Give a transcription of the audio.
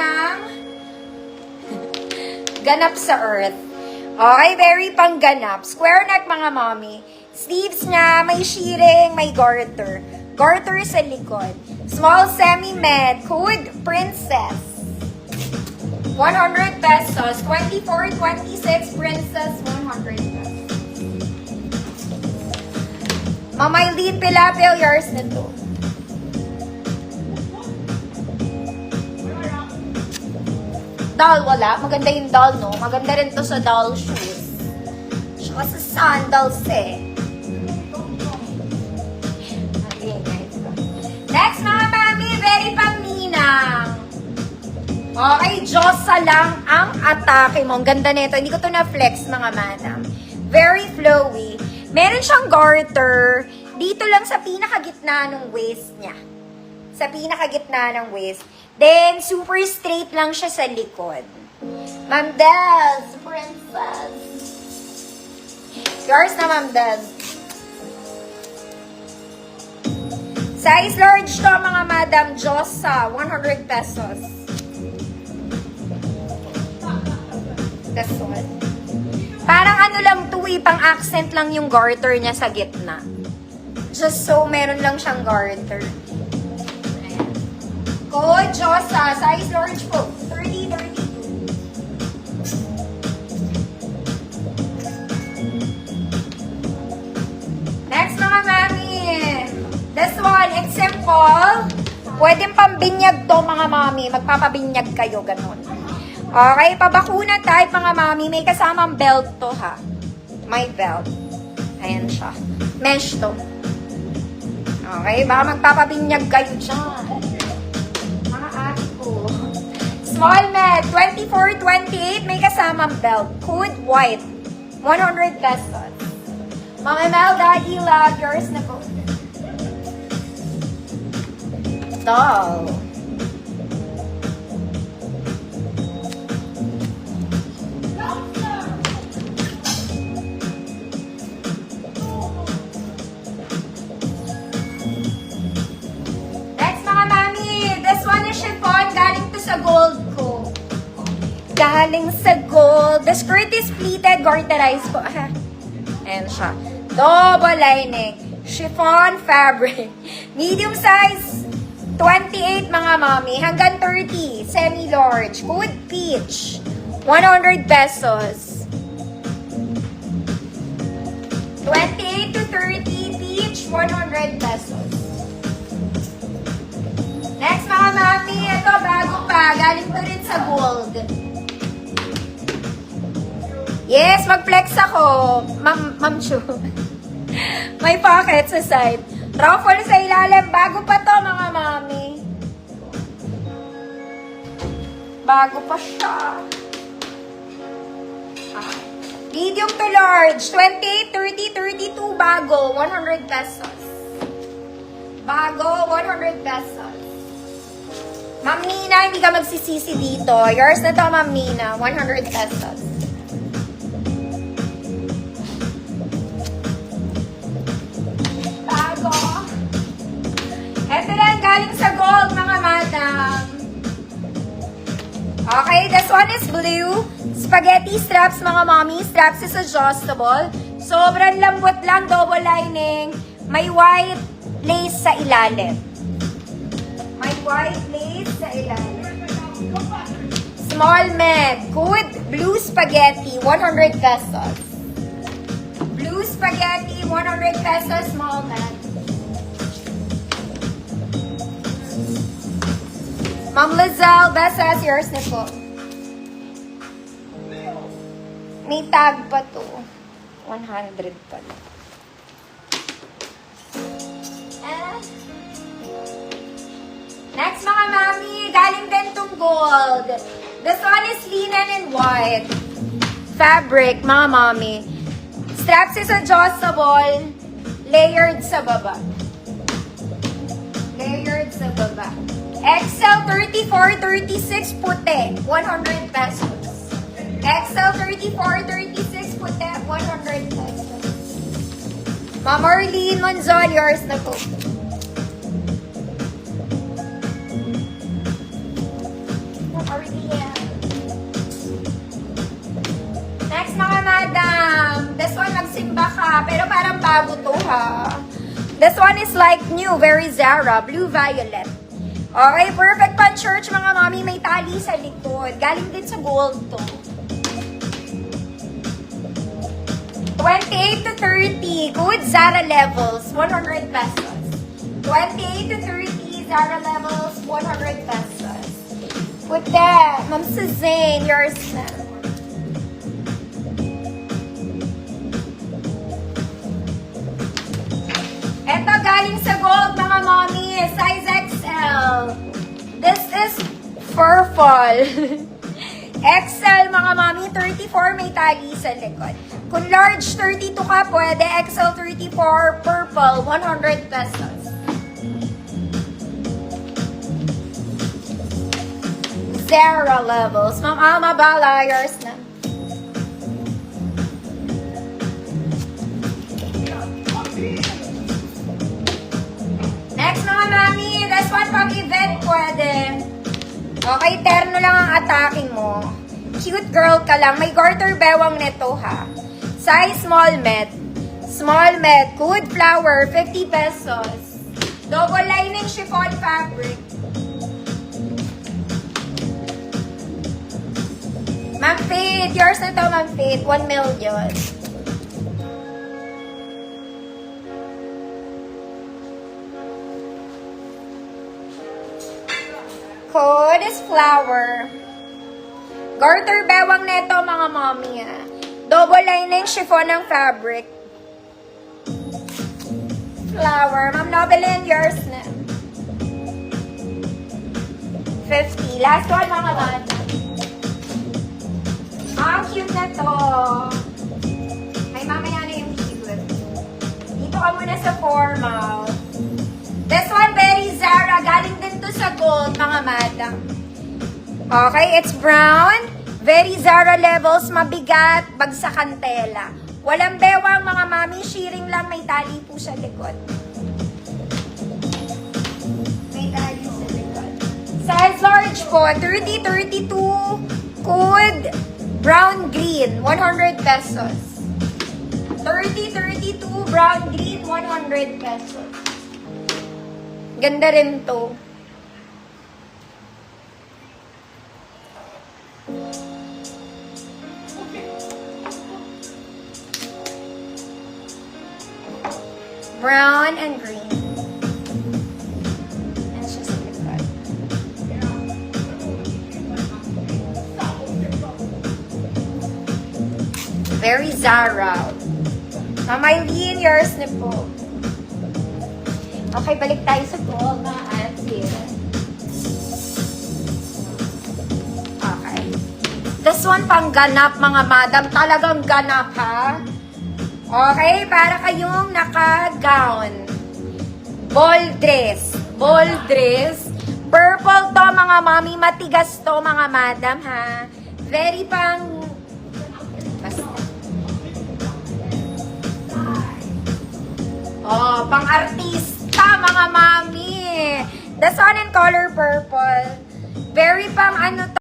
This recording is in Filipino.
ng ganap sa earth. Okay, very pangganap. Square neck, mga mommy. Sleeves niya, may shearing, may garter. Garter sa likod. Small semi-med. Code Princess. 100 pesos. 24, 26, Princess, 100 pesos. Mamay lead pilapil, yours na to. Doll, wala. Maganda yung doll, no? Maganda rin to sa doll shoes. Tsaka sa sandals, eh. Okay, guys. Next, mga mami, very paminang. Okay, Diyosa lang ang atake mo. Ang ganda nito. Hindi ko to na-flex, mga madam. Very flowy. Meron siyang garter dito lang sa pinakagitna ng waist niya. Sa pinakagitna ng waist. Then, super straight lang siya sa likod. Ma'am Des, Princess. Yours na, Ma'am Des. Size large to, mga madam. Diyosa, 100 pesos. This one. Parang ano lang to, pang accent lang yung garter niya sa gitna. Just so, meron lang siyang garter. Code Diyosa, size large po, 30, 32. Next, mga mami. This one, it's simple. Pwedeng pambinyag to, mga mami. Magpapabinyag kayo, ganun. Okay, pabakuna type, mga mami. May kasamang belt to, ha. May belt. Ayan siya. Mesh to. Okay, baka magpapabinyag kayo dyan. Small med, 24, 28, may kasamang belt. Code white, 100 pesos. Mga Melda, Hila, yours na po. Doll. Next, mga mami, this one is chiffon, galing to sa gold ko. Galing sa gold. The skirt is pleated, garterized po. Ayan siya. Double lining. Chiffon fabric. Medium size, 28, mga mami. Hanggang 30. Semi-large. Code peach. 100 pesos. 28 to 30, peach, 100 pesos. Next, mga mami, ito bago pa. Galing to rin sa gold. Yes, mag-flex ako. Ma'am Chu. May pocket sa side. Ruffle sa ilalim. Bago pa to, mga mami. Bago pa siya. Medium to large. 28, 30, 32. Bago. 100 pesos. Bago. 100 pesos. Ma'am Nina, hindi ka magsisisi dito. Yours na to, Ma'am Nina. 100 pesos. Bago. Ito lang, galing sa gold, mga madam. Okay, this one is blue. Spaghetti straps, mga mommy. Straps is adjustable. Sobrang lambot lang, double lining. May white lace sa ilalim. May white lace sa ilalim. Small med. Good. Blue spaghetti. 100 pesos. Blue spaghetti. 100 pesos. Small med. Ma'am Lizelle, Besas, yours na po. May tag pa to. 100 pala. Next, mga mami, galing din tong gold. This one is linen and white. Fabric, mga mami. Straps is adjustable. Layered sa baba. Layered sa baba. XL 34, 36 puti. 100 pesos. XL 34, 36 puti. 100 pesos. Ma'am Arlene Monzon, yours na po. Ma'am malabo to ha. This one is like new, very Zara, blue violet. Okay, perfect pan church mga mami, may tali sa likod. Galing din sa gold to. 28 to 30, good Zara levels, 100 pesos. 28 to 30, Zara levels, 100 pesos. With that, Ma'am Suzanne, yours na. Ito galing sa gold mga mommy, size XL. This is purple. XL mga mommy, 34 may tali sa likod. Kung large 32 ka, pwede XL 34 purple, 100 pesos. Zara levels. Ma'am Alma Bala, yours na. Next mga mami, this one pang event pwede. Okay, terno lang ang attacking mo. Cute girl ka lang. May garter bewang neto ha. Size small med. Small med. Good flower, 50 pesos. Double lining chiffon fabric. Ma'am Faith, yours na to Ma'am Faith. 1 million. Code is flower. Garter bewang neto mga mommy ha. Double lining chiffon ng fabric. Flower. Ma'am Nobelin, yours na. 50. Last one mga bata. Ang cute na to. Ay, mamaya na yung cute. Dito ka muna sa formal. This one, very Zara. Galing din to sa gold, mga madam. Okay, it's brown. Very Zara levels, mabigat, bagsakan tela. Walang bewang, mga mami. Shearing lang, may tali po sa likod. May tali sa likod. Size large po, 30, 32, code, brown green, 100 pesos. 30, 32, brown green, 100 pesos. Ganda rin to. Brown and green. And it's just like that. Very Zara. Ma'am Eileen, yours na po. Okay, balik tayo sa gold na auntie. Okay. This one pang ganap, mga madam. Talagang ganap, ha? Okay, para kayong naka-gown. Ball dress. Ball dress. Purple to, mga mami. Matigas to, mga madam, ha? Very pang... Basta. Oh, pang-artista, mga mami. The sun in color purple. Very pang ano to.